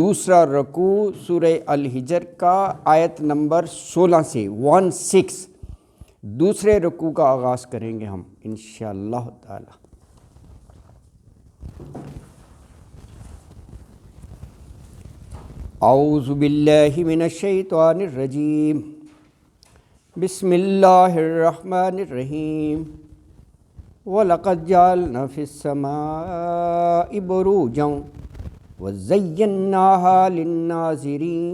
دوسرا رکوع سورہ الحجر کا آیت نمبر 16 سے 16 دوسرے رکوع کا آغاز کریں گے ہم انشاءاللہ تعالی۔ اعوذ باللہ من الشیطان الرجیم، بسم اللہ الرحمن الرحیم۔ وَلَقَدْ جَعَلْنَا فِي السَّمَاءِ بُرُوجًا وَزَيَّنَّاهَا لِلنَّاظِرِينَ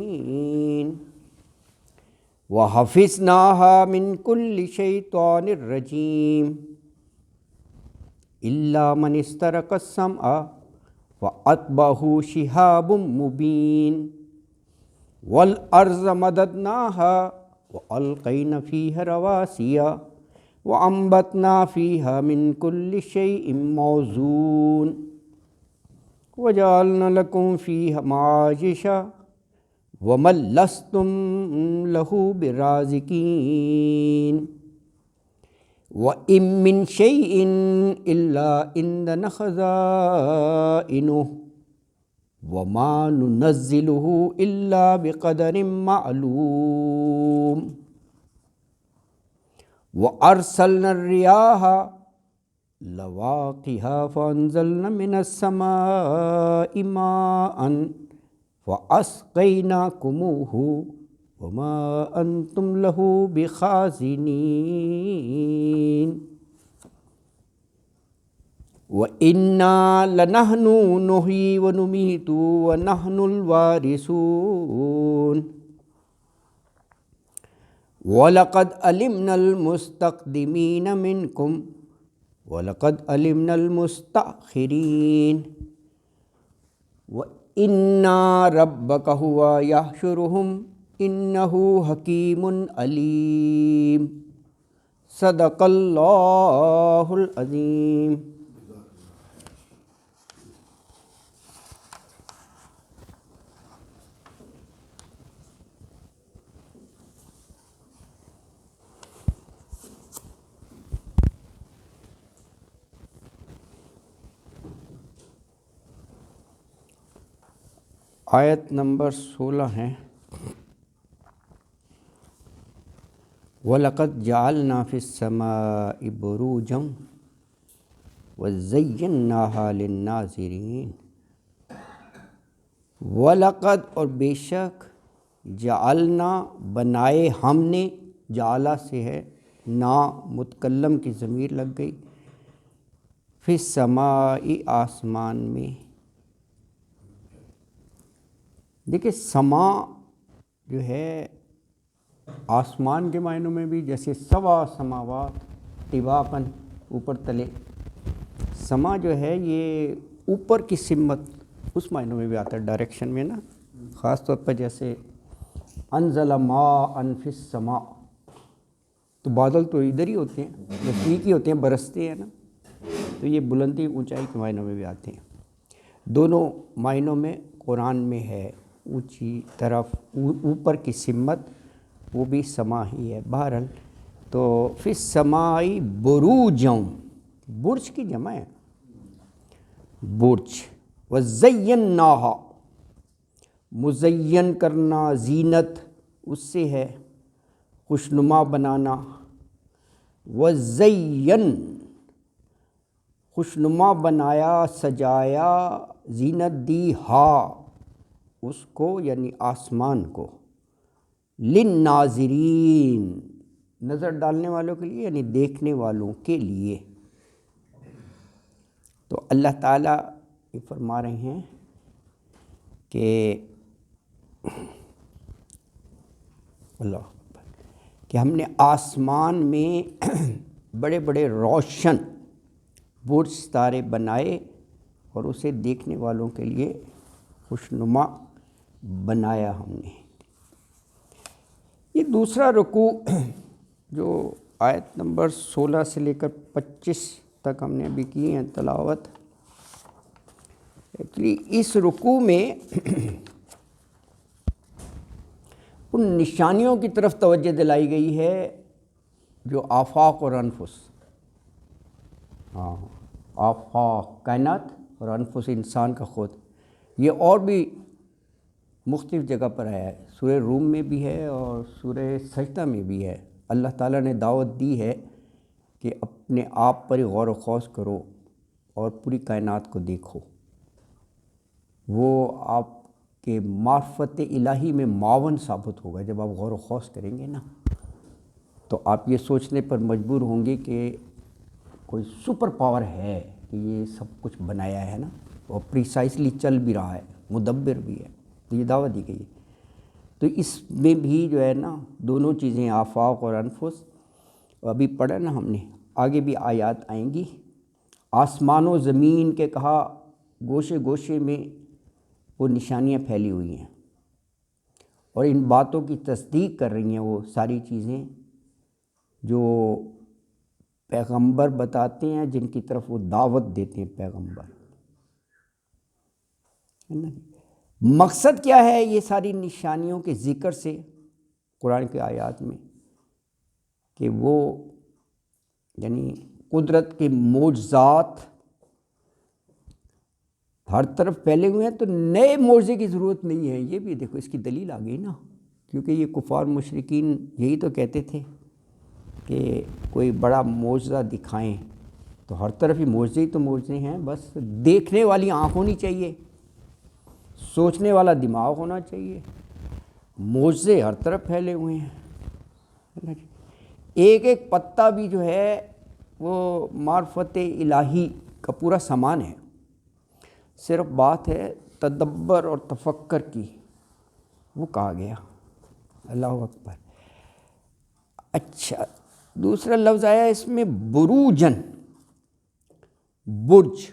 وَحَفِظْنَاهَا مِنْ كُلِّ شَيْطَانٍ رَجِيمٍ إِلَّا مَنِ اسْتَرَقَ السَّمْعَ فَأَتْبَعَهُ شِهَابٌ مُّبِينٌ وَالْأَرْضَ مَدَدْنَاهَا وَأَلْقَيْنَا فِيهَا رَوَاسِيَ وَأَنبَتْنَا فِيهَا مِنْ كُلِّ شَيْءٍ مَّوْزُونٍ وَجَعَلْنَا لَكُمْ فِيهَا مَعَايِشَ وَمَن لَّسْتُمْ لَهُ بِرَازِقِينَ وَإِن مِّن شَيْءٍ إِلَّا عِندَنَا خَزَائِنُهُ وَمَا نُنَزِّلُهُ إِلَّا بِقَدَرٍ مَّعْلُومٍ وَأَرْسَلْنَا الرِّيَاحَ لَوَاقِحَ فَأَنزَلْنَا مِنَ السَّمَاءِ مَاءً فَأَسْقَيْنَاكُمُوهُ وَمَا أَنْتُمْ لَهُ بِخَازِنِينَ وَإِنَّا لَنَحْنُ نُحْيِي وَنُمِيتُ وَنَحْنُ الْوَارِثُونَ وَلَقَدْ عَلِمْنَا الْمُسْتَقْدِمِينَ مِنْكُمْ وَلَقَدْ عَلِمْنَا الْمُسْتَأْخِرِينَ وَإِنَّ رَبَّكَ هُوَ يَحْشُرُهُمْ إِنَّهُ حَكِيمٌ عَلِيمٌ صدق اللہ العظیم۔ آیت نمبر 16 ہے وَلَقَدْ جَعَلْنَا فِي السَّمَاءِ بُرُوجًا وَزَيَّنَّاهَا لِلنَّاظِرِينَ۔ وَلَقَدْ اور بے شک، جعلنا بنائے ہم نے، جعلہ سے ہے نا متکلم کی ضمیر لگ گئی، فی السماء آسمان میں۔ دیکھیں سما جو ہے آسمان کے معنوں میں بھی، جیسے سوا سماوات طباقاً اوپر تلے، سما جو ہے یہ اوپر کی سمت اس معنوں میں بھی آتا ہے، ڈائریکشن میں نا، خاص طور پر جیسے انزل ماء فی السماء، تو بادل تو ادھر ہی ہوتے ہیں، نزدیک ہی ہوتے ہیں، برستے ہیں نا، تو یہ بلندی اونچائی کے معنوں میں بھی آتے ہیں۔ دونوں معنوں میں قرآن میں ہے، اونچی طرف، اوپر کی سمت، وہ بھی سما ہی ہے۔ بہرحال تو فی السماء بروجاً، برج کی جمع ہے برج، وزیناہا مزین کرنا، زینت اس سے ہے، خوشنما بنانا، وزین خوشنما بنایا، سجایا، زینت دی، ہا اس کو یعنی آسمان کو، للناظرین نظر ڈالنے والوں کے لیے، یعنی دیکھنے والوں کے لیے۔ تو اللہ تعالیٰ یہ فرما رہے ہیں کہ اللہ کہ ہم نے آسمان میں بڑے بڑے روشن برج ستارے بنائے اور اسے دیکھنے والوں کے لیے خوشنما بنایا ہم نے۔ یہ دوسرا رکوع جو آیت نمبر 16 سے لے کر 25 تک ہم نے ابھی کی ہیں تلاوت، ایکچولی اس رکوع میں ان نشانیوں کی طرف توجہ دلائی گئی ہے جو آفاق اور انفس، آفاق کائنات اور انفس انسان کا خود، یہ اور بھی مختلف جگہ پر آیا ہے، سورہ روم میں بھی ہے اور سورہ سجدہ میں بھی ہے۔ اللہ تعالیٰ نے دعوت دی ہے کہ اپنے آپ پر غور و خوض کرو اور پوری کائنات کو دیکھو، وہ آپ کے معرفت الہی میں معاون ثابت ہوگا۔ جب آپ غور و خوض کریں گے نا تو آپ یہ سوچنے پر مجبور ہوں گے کہ کوئی سپر پاور ہے کہ یہ سب کچھ بنایا ہے نا، اور پریسائسلی چل بھی رہا ہے، مدبر بھی ہے، تو یہ دعوت دی گئی ہے۔ تو اس میں بھی جو ہے نا دونوں چیزیں، آفاق اور انفس، ابھی پڑھا نا ہم نے، آگے بھی آیات آئیں گی۔ آسمان و زمین کے کہا گوشے گوشے میں وہ نشانیاں پھیلی ہوئی ہیں، اور ان باتوں کی تصدیق کر رہی ہیں وہ ساری چیزیں جو پیغمبر بتاتے ہیں، جن کی طرف وہ دعوت دیتے ہیں پیغمبر۔ مقصد کیا ہے یہ ساری نشانیوں کے ذکر سے قرآن کے آیات میں؟ کہ وہ یعنی قدرت کے معجزات ہر طرف پھیلے ہوئے ہیں، تو نئے معجزے کی ضرورت نہیں ہے۔ یہ بھی دیکھو اس کی دلیل آ گئی نا، کیونکہ یہ کفار مشرکین یہی تو کہتے تھے کہ کوئی بڑا معجزہ دکھائیں، تو ہر طرف ہی معجزے ہی تو معجزے ہیں، بس دیکھنے والی آنکھ ہونی چاہیے، سوچنے والا دماغ ہونا چاہیے۔ معجزے ہر طرف پھیلے ہوئے ہیں، ایک ایک پتا بھی جو ہے وہ معرفت الہی کا پورا سامان ہے، صرف بات ہے تدبر اور تفکر کی، وہ کہا گیا۔ اللہ اکبر۔ اچھا، دوسرا لفظ آیا اس میں بروجن، برج۔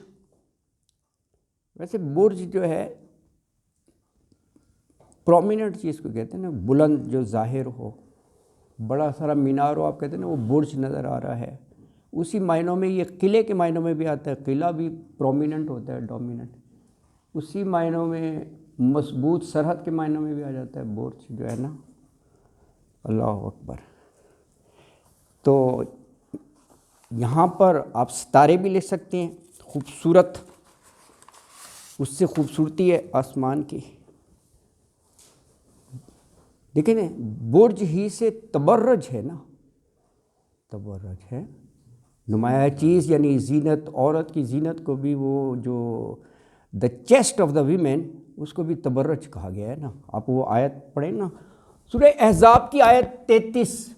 ویسے برج جو ہے پرومیننٹ چیز کو کہتے ہیں نا، بلند جو ظاہر ہو، بڑا سارا مینار ہو، آپ کہتے ہیں نا وہ برج نظر آ رہا ہے، اسی معنوں میں یہ قلعے کے معنوں میں بھی آتا ہے، قلعہ بھی پرومیننٹ ہوتا ہے، ڈومیننٹ، اسی معنوں میں مضبوط سرحد کے معنوں میں بھی آ جاتا ہے برج جو ہے نا۔ اللہ اکبر۔ تو یہاں پر آپ ستارے بھی لے سکتے ہیں، خوبصورت، اس سے خوبصورتی ہے آسمان کی۔ دیکھیں نا، برج ہی سے تبرج ہے نا، تبرج ہے نمایاں چیز، یعنی زینت، عورت کی زینت کو بھی وہ جو the chest of the women, اس کو بھی تبرج کہا گیا ہے نا۔ آپ وہ آیت پڑھیں نا، سورہ احزاب کی آیت 33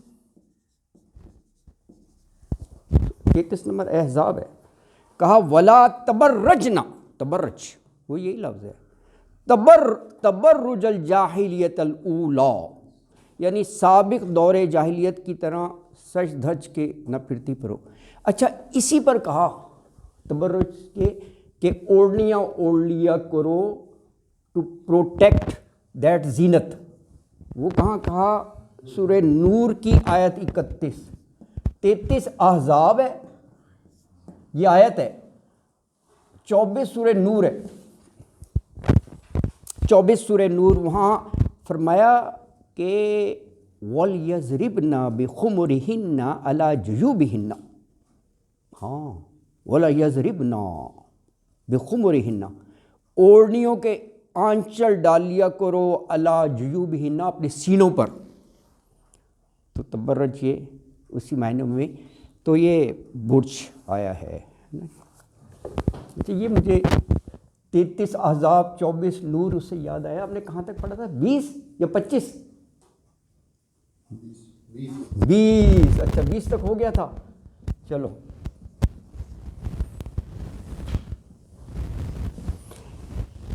نمبر احزاب ہے، کہا وَلَا تَبَرَّجْنَا، تبرج وہ یہی لفظ ہے، تبرج الجاہلیت الاولی، یعنی سابق دور جاہلیت کی طرح سج دھج کے نہ پھرتی پھرو۔ اچھا، اسی پر کہا تبرج کے کہ اوڑھنیاں اوڑھ لیا کرو ٹو پروٹیکٹ دیٹ زینت، وہ کہاں کہا؟ سورہ نور کی آیت 33 احزاب ہے یہ آیت ہے، 24 سورہ نور ہے، 24 سورہ نور، وہاں فرمایا کہ وَلْيَضْرِبْنَا بِخُمُرِهِنَّ عَلَى جُيُوبِهِنَّ، ہاں وَلَيَضْرِبْنَا بِخُمُرِهِنَّ، اوڑھنیوں کے آنچل ڈال لیا کرو عَلَى جُيُوبِهِنَّ، اپنے سینوں پر۔ تو تبرج یہ اسی معنی میں، تو یہ برج آیا ہے۔ یہ مجھے 33 احزاب 24 نور اس سے یاد آیا۔ آپ نے کہاں تک پڑھا تھا؟ 20 یا 25؟ 20۔ اچھا 20 تک ہو گیا تھا، چلو۔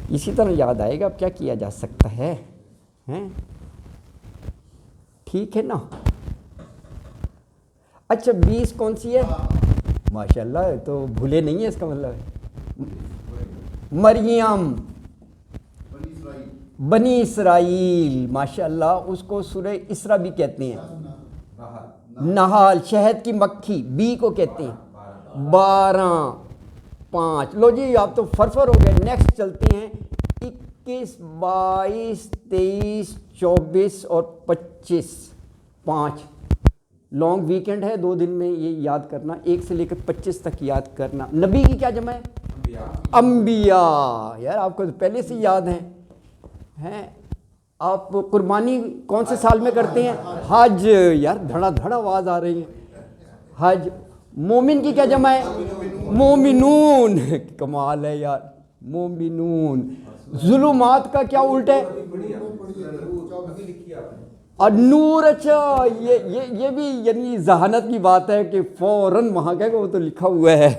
اسی طرح یاد آئے گا، اب کیا کیا جا سکتا ہے، ٹھیک ہے نا۔ اچھا 20 کون سی ہے؟ ماشاءاللہ، تو بھولے نہیں ہیں، اس کا مطلب ہے مریم، بنی اسرائیل، ماشاءاللہ، اس کو سورہ اسراء بھی کہتے ہیں۔ نحال، شہد کی مکھی، بی کو کہتے ہیں۔ 12، 5، لو جی آپ تو فرفر ہو گئے۔ نیکسٹ چلتے ہیں، 21، 22، 23، 24 اور 25، 5 لانگ ویکنڈ ہے، 2 دن میں یہ یاد کرنا، 1 سے لے کر 25 تک یاد کرنا۔ نبی کی کیا جمع ہے؟ انبیاء۔ یار آپ کو پہلے سے یاد ہیں، آپ قربانی کون سے سال میں کرتے ہیں؟ حج. یار دھڑا دھڑا آواز آ رہی ہے. حج. مومن کی کیا جمع ہے؟ مومنون. کمال ہے یار, مومنون. ظلمات کا کیا الٹ ہے؟ اور نور. اچھا یہ بھی یعنی ذہانت کی بات ہے کہ فوراً وہاں کہے کہ وہ تو لکھا ہوا ہے.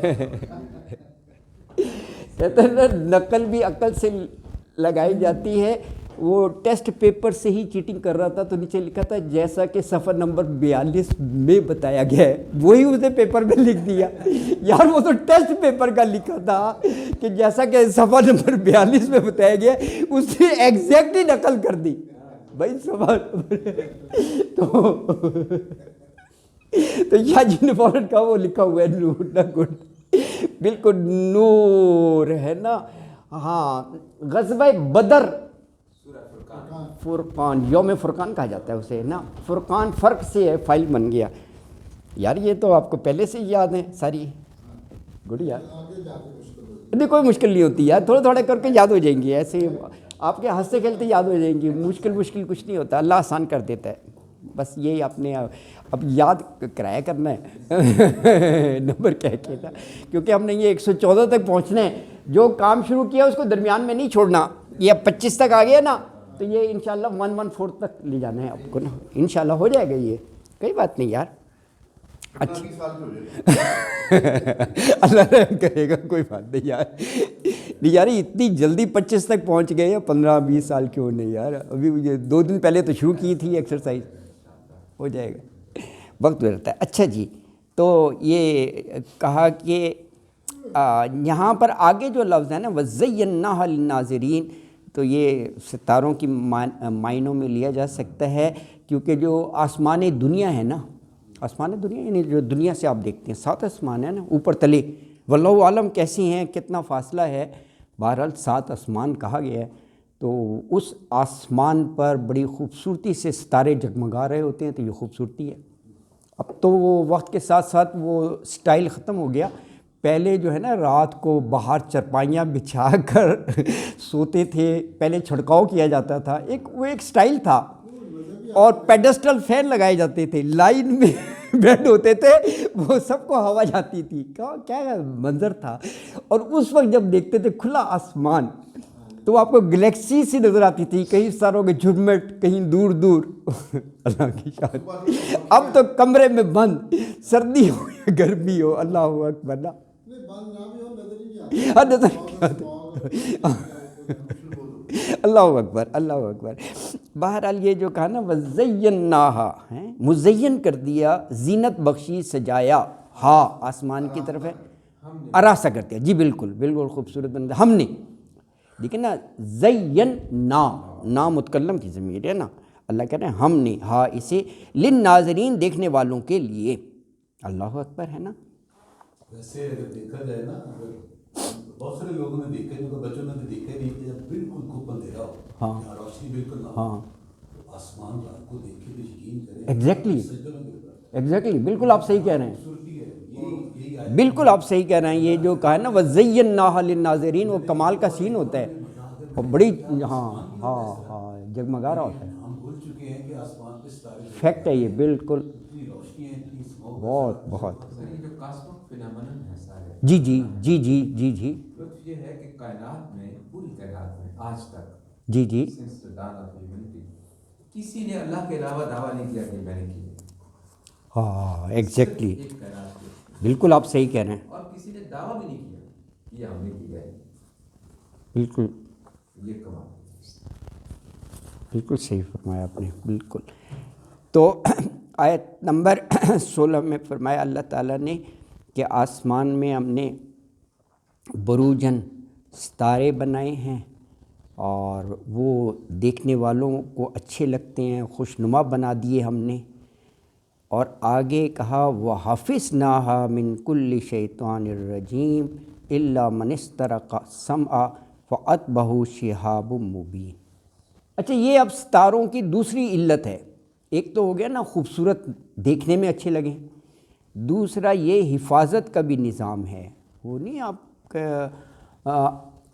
کہتے ہیں نا نقل بھی عقل سے لگائی جاتی ہے. وہ ٹیسٹ پیپر سے ہی چیٹنگ کر رہا تھا تو نیچے لکھا تھا جیسا کہ صفحہ نمبر 42 میں بتایا گیا ہے وہی اسے پیپر میں لکھ دیا. یار وہ تو ٹیسٹ پیپر کا لکھا تھا کہ جیسا کہ صفحہ نمبر 42 میں بتایا گیا اس نے ایگزیکٹلی نقل کر دی. بھائی سوال تو یا جی نے فوراً کہا وہ لکھا ہوا ہے نور نہ گڈ. بالکل نور ہے نا. ہاں غزوہ بدر, فرقان, یوم فرقان کہا جاتا ہے اسے نا. فرقان فرق سے ہے, فائل بن گیا. یار یہ تو آپ کو پہلے سے یاد ہے ساری. گڈ یار, نہیں کوئی مشکل نہیں ہوتی یار, تھوڑے تھوڑے کر کے یاد ہو جائیں گی. ایسے آپ کے ہنستے کھیلتے یاد ہو جائیں گی. مشکل کچھ نہیں ہوتا, اللہ آسان کر دیتا ہے. بس یہی آپ نے اب یاد کرایا کرنا ہے نمبر کہہ کے نا, کیونکہ ہم نے یہ 114 تک پہنچنا ہے. جو کام شروع کیا اس کو درمیان میں نہیں چھوڑنا. یہ اب 25 تک آ گیا نا تو یہ انشاءاللہ 114 تک لے جانا ہے آپ کو نا. انشاءاللہ ہو جائے گا, یہ کوئی بات نہیں یار. اچھا اللہ رحم کرے گا, کوئی بات نہیں یار. نہیں یار اتنی جلدی 25 تک پہنچ گئے یا 15-20 سال کیوں نہیں یار. ابھی مجھے 2 دن پہلے تو شروع کی تھی ایکسرسائز. ہو جائے گا, وقت گزرتا ہے. اچھا جی, تو یہ کہا کہ یہاں پر آگے جو لفظ ہے نا وَزَيَّنَّاهَا لِلنَّاظِرِينَ, تو یہ ستاروں کی معنوں میں لیا جا سکتا ہے, کیونکہ جو آسمان دنیا ہے نا, آسمان دنیا یعنی جو دنیا سے آپ دیکھتے ہیں 7 آسمان ہیں نا اوپر تلے, واللہ عالم کیسی ہیں, کتنا فاصلہ ہے. بہرحال 7 آسمان کہا گیا ہے. تو اس آسمان پر بڑی خوبصورتی سے ستارے جگمگا رہے ہوتے ہیں, تو یہ خوبصورتی ہے. اب تو وہ وقت کے ساتھ ساتھ وہ سٹائل ختم ہو گیا. پہلے جو ہے نا رات کو باہر چرپائیاں بچھا کر سوتے تھے, پہلے چھڑکاؤ کیا جاتا تھا, وہ ایک سٹائل تھا. اور پیڈسٹل فین لگائے جاتے تھے, لائن میں بیڈ ہوتے تھے, وہ سب کو ہوا جاتی تھی. کیا منظر تھا. اور اس وقت جب دیکھتے تھے کھلا آسمان تو آپ کو گلیکسی سی نظر آتی تھی, کہیں ستاروں کے جھرمٹ, کہیں دور دور. اللہ کی شان. اب تو کمرے میں بند, سردی ہو یا گرمی ہو, اللہ اکبر. اللہ اکبر, اللہ اکبر. بہرحال یہ جو کہا نا وَزَيَّنَّاهَا, مزین کر دیا, زینت بخشی, سجایا. ہاں آسمان کی طرف ہے, آراستہ کر دیا. جی بالکل بالکل خوبصورت بندہ ہم نے. دیکھیں نا زینا, نا متکلم کی ضمیر ہے نا. اللہ کہہ رہے ہیں ہم نے ہاں اسے للناظرین, دیکھنے والوں کے لیے. اللہ اکبر ہے نا. ویسے اگر دیکھا جائے نا, بہت سارے لوگوں نے دیکھا ہے, بچوں نے بھی دیکھا نہیں کہ جب بالکل خوب اندھیرا ہو, ہاں روشنی بالکل نہ ہو, آسمان رات کو دیکھ کے بھی یقین کریں. ایگزیکٹلی بالکل آپ صحیح کہہ رہے ہیں, بالکل آپ صحیح کہہ رہے ہیں. یہ جو کہا ہے نا وَزَيَّنَّاهَا لِلنَّاظِرِينَ, وہ کمال کا سین ہوتا ہے, اور بڑی ہاں جگمگا رہا ہوتا ہے. ہم بھول چکے ہیں کہ آسمان پہ ستارے فیکٹ ہے یہ, بالکل روشنی ہے, بہت بہت. جو کاسمک فینامنن ہے سارے, جی جی جی جی جی جی لطف یہ ہے کہ کائنات میں, پوری کائنات میں آج تک, جی جی since the dawn of humanity, کسی نے اللہ کے علاوہ دعویٰ نہیں کیا کہ میں نے کی ہے. ہاں ایگزیکٹلی, ایک کائنات میں, بالکل آپ صحیح کہہ رہے ہیں. اور کسی نے دعویٰ بھی نہیں کیا کہ یہ ہم نے کیا ہے. بالکل یہ کمال, بالکل صحیح فرمایا آپ نے, بالکل. تو آیت نمبر 16 میں فرمایا اللہ تعالیٰ نے کہ آسمان میں ہم نے بروجن, ستارے بنائے ہیں, اور وہ دیکھنے والوں کو اچھے لگتے ہیں, خوشنما بنا دیے ہم نے. اور آگے کہا وَحَفِظْنَاهَا مِنْ كُلِّ شَيْطَانٍ الرَّجِيمٍ إِلَّا مَنِ اسْتَرَقَ السَّمْعَ فَأَتْبَعَهُ شِهَابٌ مُبِينٌ. اچھا یہ اب ستاروں کی دوسری علت ہے. ایک تو ہو گیا نا خوبصورت, دیکھنے میں اچھے لگیں. دوسرا یہ حفاظت کا بھی نظام ہے. وہ نہیں آپ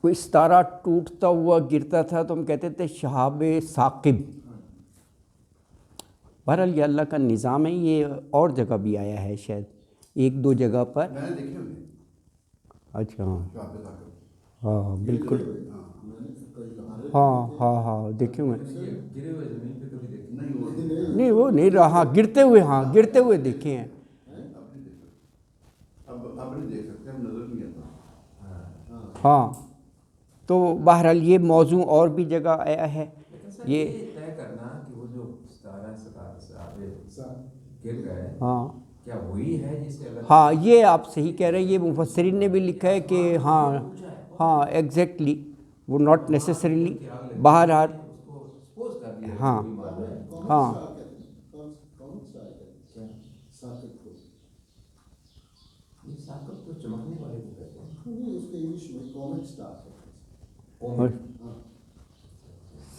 کوئی ستارہ ٹوٹتا ہوا گرتا تھا تو ہم کہتے تھے شہاب ثاقب. بہرحال یہ اللہ کا نظام ہے. یہ اور جگہ بھی آیا ہے شاید ایک دو جگہ پر. میں نے دیکھے ہوئے. اچھا ہاں شہاب ثاقب. ہاں بالکل. ہاں ہاں دیکھے ہوئے. گرے ہوئے زمین پہ کبھی دیکھے نہیں وہ نہیں رہا گرتے ہوئے دیکھے ہیں. اب نہیں دیکھ سکتے, ہم نظر نہیں آتا. ہاں تو بہرحال یہ موضوع اور بھی جگہ آیا ہے. لیکن سر یہ طے کرنا کہ وہ جو ستارہ گر گئے ہاں کیا وہی ہے جسے اللہ ہاں یہ آپ صحیح کہہ رہے ہیں. یہ مفسرین نے بھی لکھا ہے کہ ہاں ایگزیکٹلی وہ ناٹ نیسسریلی. بہرحال اس کو سپوز کر دیا ہاں ہاں ہاں یہ ثاقب تو چمکنے والے کو کہتے ہیں. اس کے انگلش میں کومٹ سٹار ہے.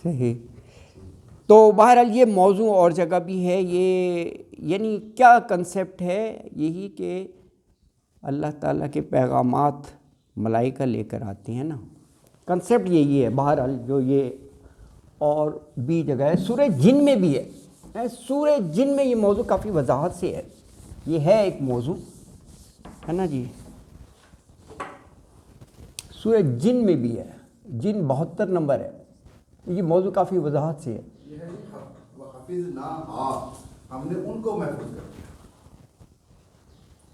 صحیح. تو بہرحال یہ موضوع اور جگہ بھی ہے. یہ یعنی کیا کنسیپٹ ہے یہی کہ اللہ تعالیٰ کے پیغامات ملائکہ لے کر آتے ہیں نا. کنسیپٹ یہی ہے بہرحال جو یہ اور بھی جگہ ہے. سورہ جن میں بھی ہے. سورہ جن میں یہ موضوع کافی وضاحت سے ہے. یہ ہے ایک موضوع ہے نا جی. سورہ جن میں بھی ہے. جن 72 نمبر ہے. یہ موضوع کافی وضاحت سے ہے. یہ ہے حافظ نہ ہم نے ان کو محفوظ کر دیا.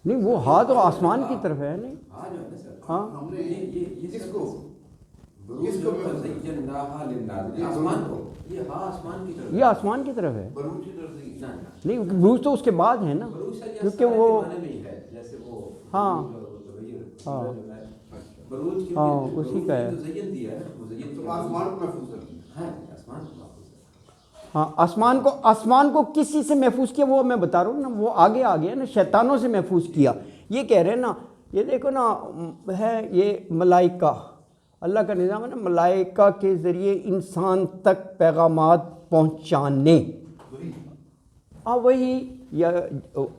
نہیں وہ ہاں تو آسمان کی طرف ہے. نہیں ہاں جو ہے نا سر ہاں ہم نے یہ کس کو اس کو زیناہا للناظرین آسمان کو یہ ہاں آسمان کی طرف یہ آسمان کی طرف ہے. بروج کی طرف سے نہیں بروج تو اس کے بعد ہے نا کیونکہ وہ جیسے وہ ہاں ہاں بروج کی ہاں اسی کا ہے. زین دیا ہے وہ زین تو آسمان کو محفوظ کر دیا. ہاں آسمان کو محفوظ ہے. ہاں آسمان کو کسی سے محفوظ کیا وہ میں بتا رہا ہوں نا. وہ آگے ہے نا شیطانوں سے محفوظ کیا. یہ کہہ رہے ہیں نا یہ دیکھو نا ہے یہ ملائکہ اللہ کا نظام ہے نا. ملائکہ کے ذریعے انسان تک پیغامات پہنچانے وہی یا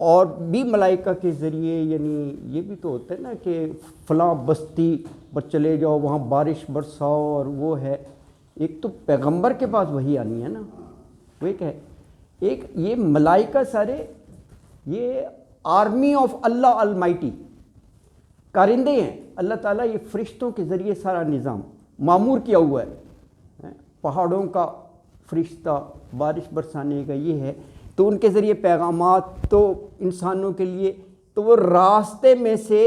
اور بھی ملائکہ کے ذریعے. یعنی یہ بھی تو ہوتا ہے نا کہ فلاں بستی پر چلے جاؤ وہاں بارش برساؤ اور وہ ہے. ایک تو پیغمبر کے پاس وہی آنی ہے نا. وہ ایک ہے ایک یہ ملائکہ سارے یہ آرمی آف اللہ المائٹی کارندے ہیں. اللہ تعالیٰ یہ فرشتوں کے ذریعے سارا نظام معمور کیا ہوا ہے. پہاڑوں کا فرشتہ بارش برسانے کا یہ ہے. تو ان کے ذریعے پیغامات تو انسانوں کے لیے تو وہ راستے میں سے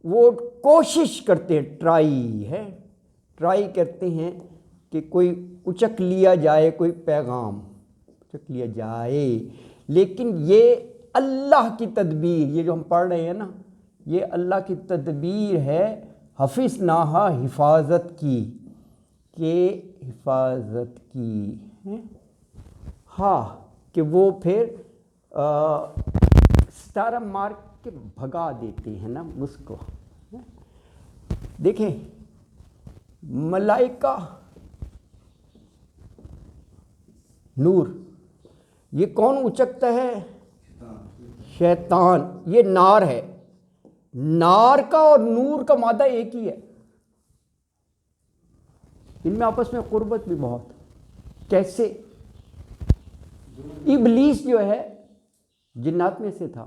وہ کوشش کرتے ہیں ٹرائی کرتے ہیں کہ کوئی اچک لیا جائے کوئی پیغام اچک لیا جائے. لیکن یہ اللہ کی تدبیر یہ جو ہم پڑھ رہے ہیں نا یہ اللہ کی تدبیر ہے. حفظ ناہا حفاظت کی ہاں کہ وہ پھر ستارہ مار کے بھگا دیتے ہیں نا اس کو. دیکھیں ملائکہ نور یہ کون اچکتا ہے؟ شیطان. یہ نار ہے. نار کا اور نور کا مادہ ایک ہی ہے. ان میں آپس میں قربت بھی بہت. کیسے؟ ابلیس جو ہے جنات میں سے تھا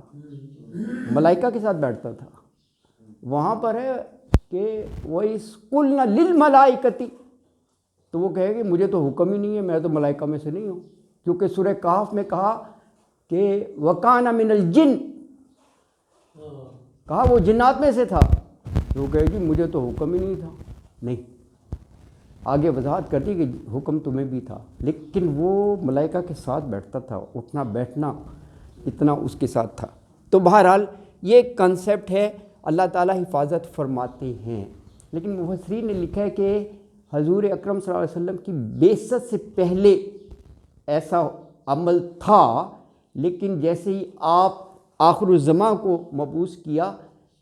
ملائکہ کے ساتھ بیٹھتا تھا. وہاں پر ہے کہ وَإِذْ قُلْنَا لِلْمَلَائِكَةِ تو وہ کہے گی مجھے تو حکم ہی نہیں ہے میں تو ملائکہ میں سے نہیں ہوں. کیونکہ سورہ کہف میں کہا کہ وَكَانَ مِنَ الْجِنِّ کہا وہ جنات میں سے تھا. وہ کہے گی مجھے تو حکم ہی نہیں تھا. نہیں آگے وضاحت کرتی کہ حکم تمہیں بھی تھا لیکن وہ ملائکہ کے ساتھ بیٹھتا تھا. اٹھنا بیٹھنا اتنا اس کے ساتھ تھا. تو بہرحال یہ کنسیپٹ ہے. اللہ تعالیٰ حفاظت فرماتے ہیں. لیکن مفسرین نے لکھا ہے کہ حضور اکرم صلی اللہ علیہ وسلم کی بعثت سے پہلے ایسا عمل تھا لیکن جیسے ہی آپ آخر الزماں کو مبعوث کیا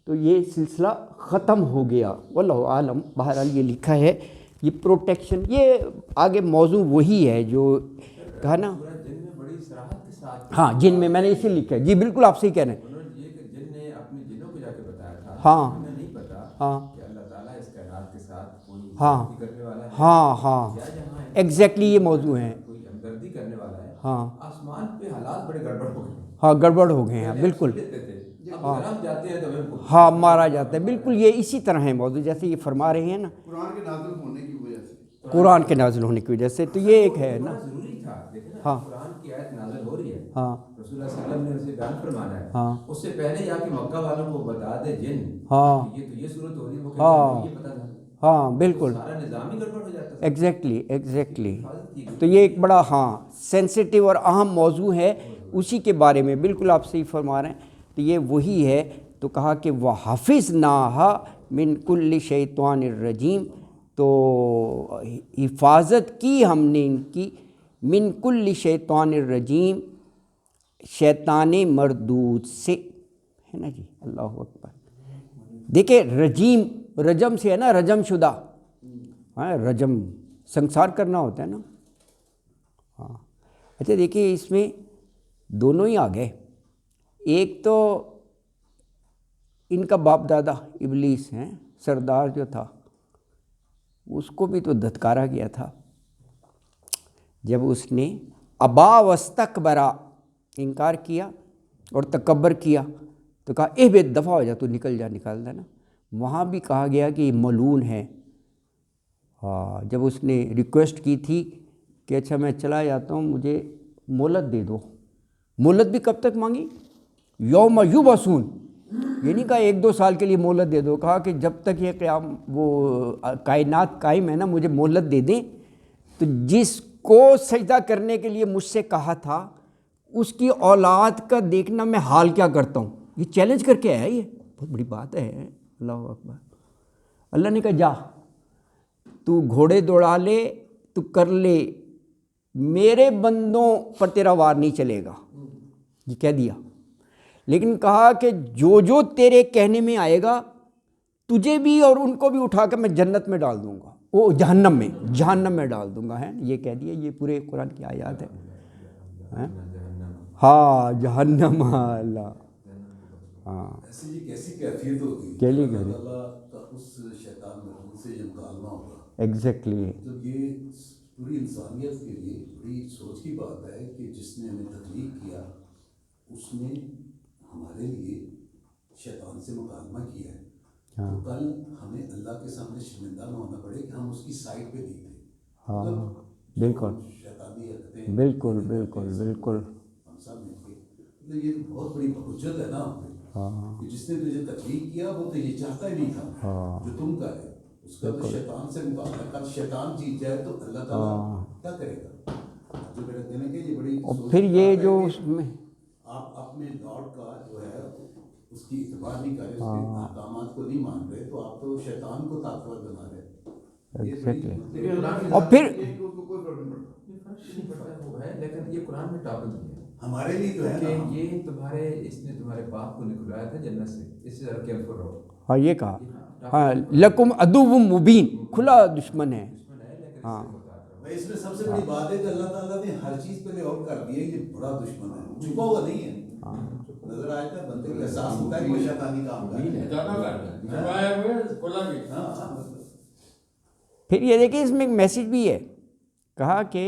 تو یہ سلسلہ ختم ہو گیا. واللہ عالم. بہرحال یہ لکھا ہے یہ پروٹیکشن یہ آگے موضوع وہی ہے جو کہا نا. جن میں بڑی صراحت کے ساتھ ہاں جن میں نے اسی لکھا ہے. جی بالکل آپ صحیح کہہ رہے ہیں. انہوں نے یہ کہ جن نے اپنے جنوں کو جا کے بتایا تھا ہاں انہیں نہیں پتا ہاں کہ اللہ تعالیٰ اس کائنات کے ساتھ ہاں کرنے والا ہے ہاں ہاں یا جہاں ہے ایگزیکٹلی یہ موضوع ہیں. کوئی ہمدردی کرنے والا ہے. ہاں آسمان پہ حالات بڑے گڑبڑ ہو گئے. ہاں گڑبڑ ہو گئے ہیں پہلے بالکل. ہم سن لیتے تھے، اب ذرا ہم جاتے ہیں تو ہمیں ہاں مارا جاتا ہے بالکل. یہ اسی طرح ہے موضوع جیسے یہ فرما رہے ہیں نا قرآن کے نازل ہونے کی وجہ سے. قرآن کے نازل ہونے کی وجہ سے. تو یہ ایک ہے نا. بڑا ضروری تھا. دیکھیں نا ہاں. قرآن کی آیت نازل ہو رہی ہے، ہاں رسول اللہ صلی اللہ علیہ وسلم نے اسے بیان فرمانا ہے. ہاں اس سے پہلے جا کے مکہ والوں کو بتا دے جن ہاں کہ یہ تو یہ صورت ہو رہی ہے، وہ کہتے ہاں ہیں یہ پتہ تھا. ہاں بالکل سارا نظام ہی گڑبڑ ہو جاتا تھا. Exactly exactly. تو یہ ایک بڑا ہاں سینسٹیو اور اہم موضوع ہے. اسی کے بارے میں بالکل آپ صحیح فرما رہے ہیں. تو یہ وہی ہے. تو کہا کہ وَحَفِظْنَاهَا مِنْ كُلِّ شَيْطَانِ الرَّجِيمِ. تو حفاظت کی ہم نے ان کی من کل شیطان الرجیم شیطان مردود سے. ہے نا جی. اللہ اکبر. دیکھیں رجیم رجم سے ہے نا، رجم شدہ. ہاں رجم سنسار کرنا ہوتا ہے نا. ہاں اچھا دیکھیے اس میں دونوں ہی آ گئے. ایک تو ان کا باپ دادا ابلیس ہیں، سردار جو تھا اس کو بھی تو دھتکارا گیا تھا جب اس نے ابا واستکبرا انکار کیا اور تکبر کیا. تو کہا اے بے دفع ہو جا، تو نکل جا. نکال دینا. وہاں بھی کہا گیا کہ یہ ملعون ہے. ہاں جب اس نے ریکویسٹ کی تھی کہ اچھا میں چلا جاتا ہوں، مجھے مہلت دے دو. مہلت بھی کب تک مانگی؟ یوم یبعثون. یہ نہیں کہا 1-2 سال کے لیے مہلت دے دو. کہا کہ جب تک یہ قیام وہ کائنات قائم ہے نا، مجھے مہلت دے دیں. تو جس کو سجدہ کرنے کے لیے مجھ سے کہا تھا اس کی اولاد کا دیکھنا میں حال کیا کرتا ہوں. یہ چیلنج کر کے آیا. یہ بہت بڑی بات ہے. اللہ اکبر. اللہ نے کہا جا تو گھوڑے دوڑا لے، تو کر لے، میرے بندوں پر تیرا وار نہیں چلے گا. یہ کہہ دیا. لیکن کہا کہ جو تیرے کہنے میں آئے گا تجھے بھی اور ان کو بھی اٹھا کر میں جنت میں ڈال دوں گا، وہ جہنم میں ڈال دوں گا. ہے یہ کہہ دیا. یہ پورے قرآن کی آیات ہے. ہاں جہنم. اللہ ہاں ایسی یہ کیسی کیفیت ہوگی کیلی اللہ گھری. تعالیٰ کا اس شیطان مرحوم سے یہ مکالمہ ہوگا. ایگزیکٹلی. جب یہ پوری انسانیت کے لیے بڑی سوچ کی بات ہے کہ جس نے ہمیں تخلیق کیا اس نے ہمارے لیے شیطان سے مکالمہ کیا ہے. تو کل ہمیں اللہ کے سامنے شرمندہ نہ ہونا پڑے کہ ہم اس کی سائڈ پہ نہیں تھے. ہاں بالکل شیطانی حرکتیں بالکل بالکل بالکل. ہم سب مل کے مطلب یہ بہت بڑی حجت ہے نا ہم پہ کہ جس نے تجھے تخلیق کیا وہ تو یہ چاہتا ہی نہیں تھا جو تم کرے. اس کا تو شیطان سے مقابلہ کر. شیطان جیت جائے تو اللہ تعالیٰ کیا کرے گا؟ جو میرا کہنے کہ یہ بڑی اور پھر یہ جو اس میں آپ اپنے لارڈ کا جو ہے اس کی اعتبار نہیں کر رہے، اس کے احکامات کو نہیں مان رہے، تو آپ تو شیطان کو طاقتور بنا رہے. اور پھر لیکن یہ قرآن میں ٹاپک نہیں ہے ہمارے لیے تو ہے کہ نا. یہ تمہارے اس نے تمہارے باپ کو نکلایا تھا جنت سے، اس سے ذرا کیئرفل رہو. ہاں یہ کہا ہاں لکم عدو مبین، کھلا دشمن ہے. ہاں اس میں سب سے بڑی بات ہے کہ اللہ تعالیٰ نے ہر چیز پہ لے آؤٹ کر دیا. یہ بڑا دشمن ہے، چھپا ہوا نہیں ہے. نظر آیا تھا بندے کو احساس ہوتا ہے کہ وہ شیطانی کام کر رہا ہے. پھر یہ دیکھیں اس میں ایک میسیج بھی ہے. کہا کہ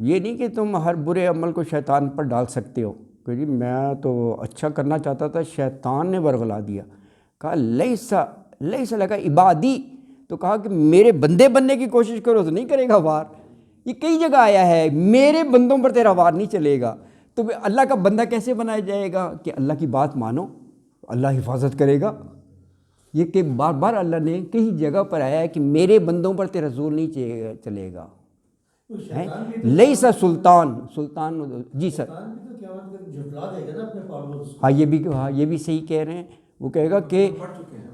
یہ نہیں کہ تم ہر برے عمل کو شیطان پر ڈال سکتے ہو کہ جی میں تو اچھا کرنا چاہتا تھا، شیطان نے ورغلا دیا. کہا لیس لک عبادی. تو کہا کہ میرے بندے بننے کی کوشش کرو تو نہیں کرے گا وار. یہ کئی جگہ آیا ہے میرے بندوں پر تیرا وار نہیں چلے گا. تو اللہ کا بندہ کیسے بنایا جائے گا؟ کہ اللہ کی بات مانو، اللہ حفاظت کرے گا. یہ کہ بار بار اللہ نے کئی جگہ پر آیا ہے کہ میرے بندوں پر تیرا زور نہیں چلے گا. لیس سلطان جی سر. ہاں یہ بھی صحیح کہہ رہے ہیں. وہ کہے گا کہ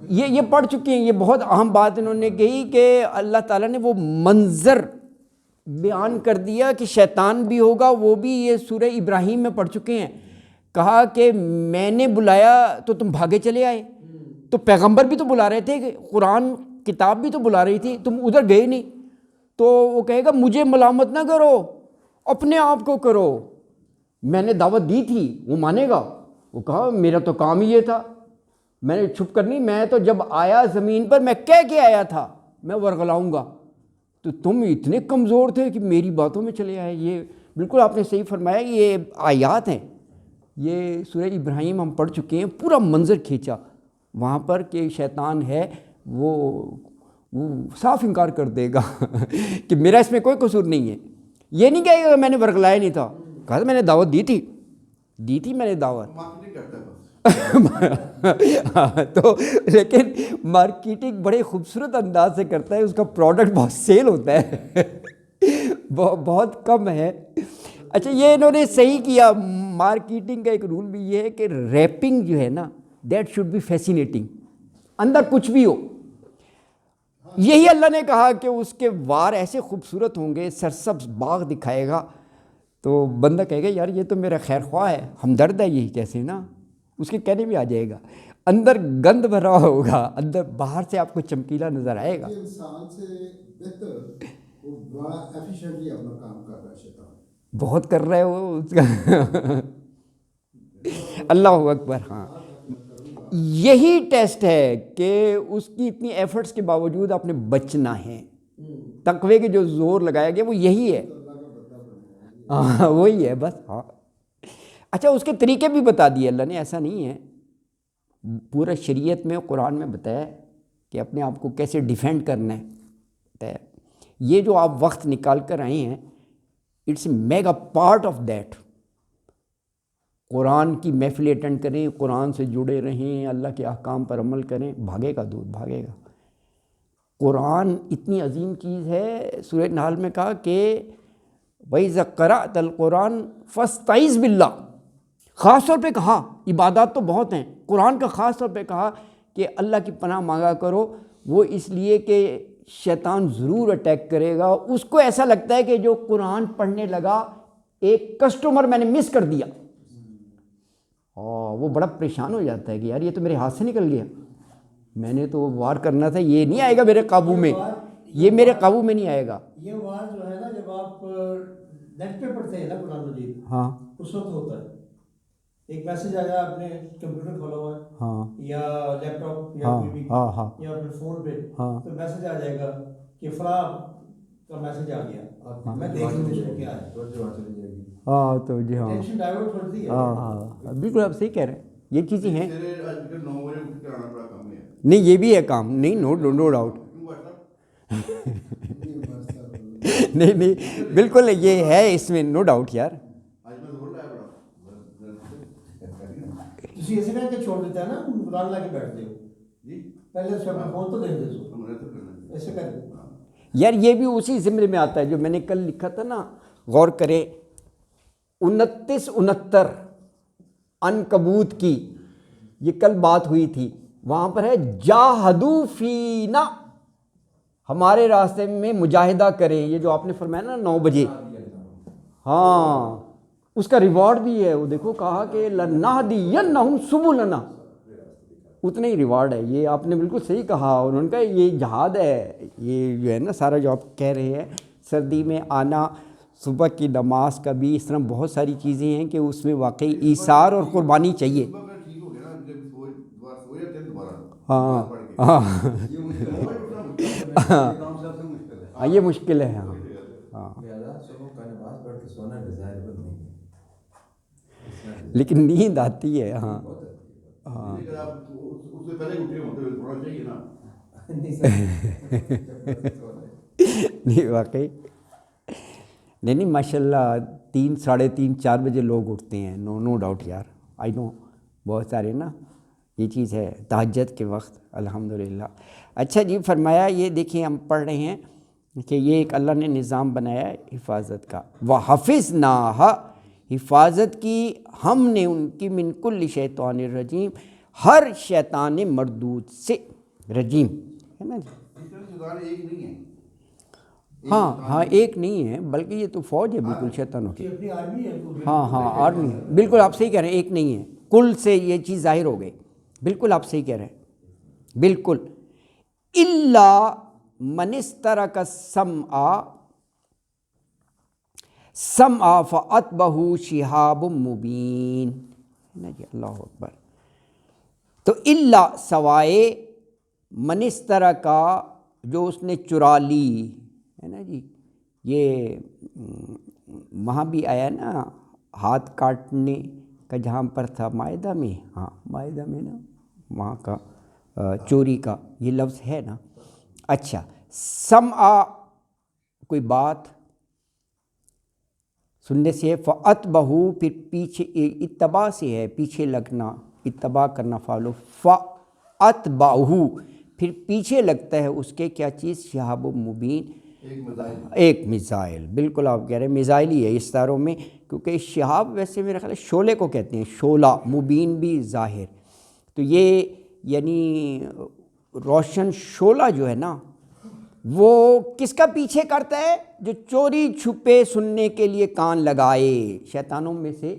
یہ پڑھ چکے ہیں. یہ بہت اہم بات انہوں نے کہی کہ اللہ تعالیٰ نے وہ منظر بیان کر دیا کہ شیطان بھی ہوگا. وہ بھی یہ سورہ ابراہیم میں پڑھ چکے ہیں. کہا کہ میں نے بلایا تو تم بھاگے چلے آئے. تو پیغمبر بھی تو بلا رہے تھے، قرآن کتاب بھی تو بلا رہی تھی، تم ادھر گئے نہیں. تو وہ کہے گا مجھے ملامت نہ کرو، اپنے آپ کو کرو. میں نے دعوت دی تھی، وہ مانے گا. وہ کہا میرا تو کام ہی یہ تھا، میں نے چھپ کر نہیں، میں تو جب آیا زمین پر میں کہہ کے آیا تھا میں ورغلاؤں گا، تو تم اتنے کمزور تھے کہ میری باتوں میں چلے آئے۔ یہ بالکل آپ نے صحیح فرمایا، یہ آیات ہیں، یہ سورہ ابراہیم ہم پڑھ چکے ہیں، پورا منظر کھینچا وہاں پر کہ شیطان ہے وہ صاف انکار کر دے گا کہ میرا اس میں کوئی قصور نہیں ہے۔ یہ نہیں کہے گا میں نے ورغلایا نہیں تھا، کہا تھا میں نے دعوت دی تھی میں نے دعوت مارکیٹنگ کرتا ہے بس۔ تو لیکن مارکیٹنگ بڑے خوبصورت انداز سے کرتا ہے، اس کا پروڈکٹ بہت سیل ہوتا ہے بہت کم ہے۔ اچھا یہ انہوں نے صحیح کیا، مارکیٹنگ کا ایک رول بھی یہ ہے کہ ریپنگ جو ہے نا دیٹ شوڈ بی فیسینیٹنگ، اندر کچھ بھی ہو۔ یہی اللہ نے کہا کہ اس کے وار ایسے خوبصورت ہوں گے، سرسبز باغ دکھائے گا، تو بندہ کہے گا یار یہ تو میرا خیر خواہ ہے، ہمدرد ہے، یہی جیسے نا اس کے کہنے میں آ جائے گا۔ اندر گند بھرا ہوگا، اندر باہر سے آپ کو چمکیلا نظر آئے گا۔ انسان سے بہتر وہ بڑا ایفیشینٹلی اپنا کام کر رہا ہے شیطان، بہت کر رہے ہو اس کا اللہ اکبر۔ ہاں یہی ٹیسٹ ہے کہ اس کی اتنی ایفرٹس کے باوجود آپ نے بچنا ہے، تقوی کے جو زور لگایا گیا وہ یہی ہے، ہاں وہی ہے بس۔ ہاں اچھا اس کے طریقے بھی بتا دیے اللہ نے، ایسا نہیں ہے، پورا شریعت میں قرآن میں بتایا کہ اپنے آپ کو کیسے ڈیفینڈ کرنا ہے بتایا۔ یہ جو آپ وقت نکال کر آئے ہیں it's mega part of that. قرآن کی محفل اٹینڈ کریں، قرآن سے جڑے رہیں، اللہ کے احکام پر عمل کریں، بھاگے گا دودھ بھاگے گا۔ قرآن اتنی عظیم چیز ہے، سورہ نحل میں کہا کہ وَإِذَا قَرَأْتَ الْقُرْآنَ فَاسْتَعِذْ بِاللَّهِ، خاص طور پہ کہا، عبادات تو بہت ہیں، قرآن کا خاص طور پہ کہا کہ اللہ کی پناہ مانگا کرو، وہ اس لیے کہ شیطان ضرور اٹیک کرے گا۔ اس کو ایسا لگتا ہے کہ جو قرآن پڑھنے لگا ایک کسٹمر میں نے مس کر دیا، وہ بڑا پریشان ہو جاتا ہے کہ یار یہ تو میرے ہاتھ سے نکل گیا، میں نے تو وار کرنا تھا، یہ نہیں آئے گا میرے قابو میں، یہ میرے قابو میں نہیں آئے گا۔ یہ وار جو ہے نا جب آپ نیٹ پہ پڑھتے ہیں نا قرآن مجید، ہاں اس وقت ہوتا ہے ایک میسج آیا، آپ نے کمپیوٹر کھولا ہوا ہے ہاں یا لیپ ٹاپ یا ہاں کوئی بھی ہاں ہاں یا پھر فون پہ، ہاں تو میسج آ جائے گا کہ فلاں کا میسج آ گیا، میں دیکھ لوں اس کو کیا ہے، ہاں تو جی ہاں ٹینشن ڈائیورٹ ہوتی ہے۔ ہاں ہاں بالکل آپ صحیح کہہ رہے ہیں، یہ چیزیں ہیں۔ میرے آج کل 9 بجے اٹھ کے آنا بڑا کام ہے، نہیں یہ بھی ہے کام، نہیں نو ڈاؤٹ، نہیں نہیں بالکل یہ ہے اس میں نو ڈاؤٹ یار۔ آج میں زور لایا بڑا تسی ایسے کر کے چھوڑ دیتا ہے نا، قرآن لا کے بیٹھتے ہو، جی پہلے سے اپنا فون تو دیکھ دے سو، ہم نے تو کرنا ایسے کر یار یہ بھی اسی زمرے میں آتا ہے جو میں نے کل لکھا تھا نا، غور کریں 29-69 عنکبوت کی، یہ کل بات ہوئی تھی، وہاں پر ہے جاہدو فینا، ہمارے راستے میں مجاہدہ کریں، یہ جو آپ نے فرمایا نا 9 بجے، ہاں اس کا ریوارڈ بھی ہے، وہ دیکھو کہا کہ لَنَهْدِيَنَّهُمْ سُبُلَنَا، اتنا ہی ریوارڈ ہے۔ یہ آپ نے بالکل صحیح کہا، انہوں نے کہا یہ جہاد ہے، یہ جو ہے نا سارا جو آپ کہہ رہے ہیں، سردی میں آنا، صبح کی نماز کا بھی، اس طرح بہت ساری چیزیں ہیں کہ اس میں واقعی ایثار اور قربانی چاہیے۔ ٹھیک ہو گیا نا، جب سو جاتے ہیں دوبارہ ہاں پڑھ کے ہاں یہ مشکل ہے، یہ کام سب سے مشکل ہے۔ ہاں یہ مشکل ہے، ہاں ہاں لہذا صبح کا نماز پڑھ کے سونا ڈیزائربل نہیں ہے، لیکن نیند آتی ہے، ہاں ہاں، لیکن آپ اس سے پہلے اٹھے ہوتے ہوئے پڑھنا چاہیے نا۔ نہیں واقعی نہیں ماشاء اللہ 3 ساڑھے 3 4 بجے لوگ اٹھتے ہیں، نو ڈاؤٹ یار، آئی نو بہت سارے نا، یہ چیز ہے تہجد کے وقت الحمدللہ۔ اچھا جی فرمایا، یہ دیکھیں ہم پڑھ رہے ہیں کہ یہ ایک اللہ نے نظام بنایا ہے حفاظت کا، وَحَفِظْنَاهَا، حفاظت کی ہم نے ان کی، من کل شیطان الرجیم، ہر شیطان مردود سے، رجیم ہے نا جی، شیطان ایک نہیں ہے، ہاں ایک نہیں ہے، بلکہ یہ تو فوج ہے بالکل شیطانوں کی، کہ اپنی آرمی ہے، ہاں آرمی، بالکل آپ صحیح کہہ رہے ہیں، ایک نہیں ہے، کل سے یہ چیز ظاہر ہو گئی، بالکل آپ صحیح کہہ رہے ہیں، بالکل۔ اِلَّا مَنِ اسْتَرَكَ السَّمْعَ فَأَتْبَعَهُ شِهَابٌ مُبِينٌ، جی اللہ اکبر۔ تو اِلَّا سوائے، من اسْتَرَكَ جو اس نے چرا لی ہے نا جی، یہ وہاں بھی آیا نا ہاتھ کاٹنے کا جہاں پر تھا مائدہ میں، ہاں مائدہ میں نا وہاں کا چوری کا یہ لفظ ہے نا. اچھا، سمع کوئی بات سننے سے ہے، فَأَتْبَہُ پھر پیچھے، اتباع سے ہے پیچھے لگنا، اتباع کرنا فالو، فَأَتْبَہُ پھر پیچھے لگتا ہے اس کے کیا چیز، شہاب مبین، ایک میزائل. بالکل آپ کہہ رہے ہیں میزائل ہی ہے اس تاروں میں، کیونکہ شہاب ویسے میرا خیال ہے شعلے کو کہتے ہیں، شعلہ، مبین بھی ظاہر. تو یہ یعنی روشن شعلہ جو ہے نا وہ کس کا پیچھے کرتا ہے، جو چوری چھپے سننے کے لیے کان لگائے. شیطانوں میں سے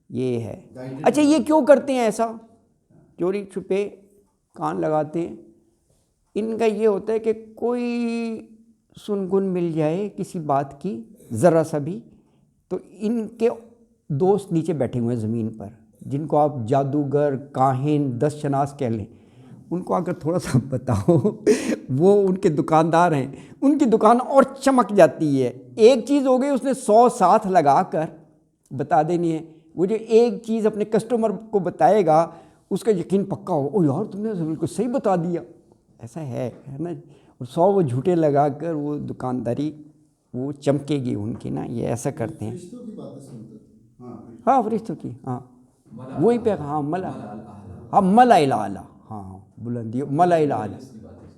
یہ ہے. اچھا یہ کیوں کرتے ہیں ایسا، چوری چھپے کان لگاتے ہیں؟ ان کا یہ ہوتا ہے کہ کوئی سنگن مل جائے کسی بات کی ذرا سا بھی، تو ان کے دوست نیچے بیٹھے ہوئے ہیں زمین پر، جن کو آپ جادوگر، کاہن، دس شناس کہہ لیں، ان کو اگر تھوڑا سا بتاؤ وہ ان کے دکاندار ہیں، ان کی دکان اور چمک جاتی ہے. ایک چیز ہو گئی اس نے 100 ساتھ لگا کر بتا دینی ہے. وہ جو ایک چیز اپنے کسٹمر کو بتائے گا اس کا یقین پکا ہو، او یار تم نے بالکل صحیح بتا دیا، ایسا ہے نا. اور 100 وہ جھوٹے لگا کر وہ دکانداری وہ چمکے گی ان کی نا. یہ ایسا کرتے ہیں. فرشتوں کی باتیں سنتے تھے. ہاں فرشتوں کی، ہاں وہی پہ، ہاں ملا، ہاں ملا الاعلیٰ، ہاں بلندی، ملا الاعلیٰ،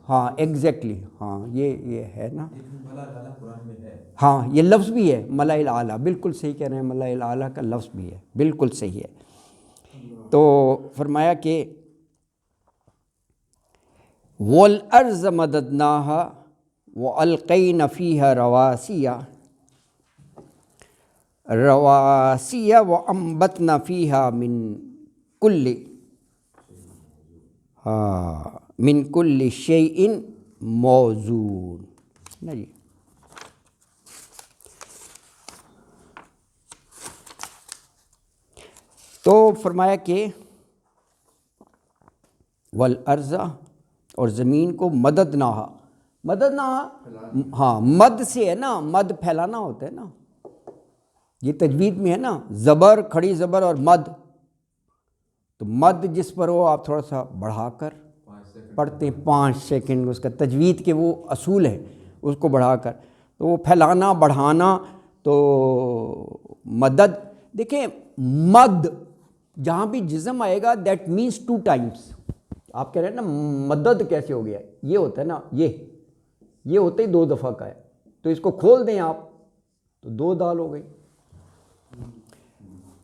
ہاں ایگزیکٹلی، ہاں یہ ہے نا. ہاں یہ لفظ بھی ہے ملا الاعلیٰ، بالکل صحیح کہہ رہے ہیں، ملا الاعلیٰ کا لفظ بھی ہے، بالکل صحیح ہے. تو فرمایا کہ وَالْأَرْضَ مَدَدْنَاهَا وَأَلْقَيْنَا فِيهَا رواسي وأنبتنا فيها من كل شيء موزون. جی تو فرمایا کہ والارض اور زمین کو مددناہا، ہاں مد سے ہے نا، مد پھیلانا ہوتا ہے نا، یہ تجوید میں ہے نا، زبر، کھڑی زبر اور مد. تو مد جس پر ہو آپ تھوڑا سا بڑھا کر پڑھتے ہیں، 5 سیکنڈ اس کا تجوید کے وہ اصول ہے، اس کو بڑھا کر، تو وہ پھیلانا بڑھانا. تو مدد، دیکھیں مد جہاں بھی جزم آئے گا دیٹ مینس 2 ٹائمز. آپ کہہ رہے ہیں نا مدد کیسے ہو گیا، یہ ہوتا ہے نا، یہ ہوتا ہی 2 دفعہ کا ہے، تو اس کو کھول دیں آپ تو 2 دال ہو گئی.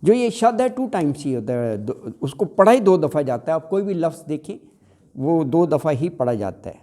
جو یہ شد ہے 2 ٹائمز ہی ہوتا ہے، اس کو پڑھا ہی 2 دفعہ جاتا ہے. آپ کوئی بھی لفظ دیکھیں وہ 2 دفعہ ہی پڑھا جاتا ہے.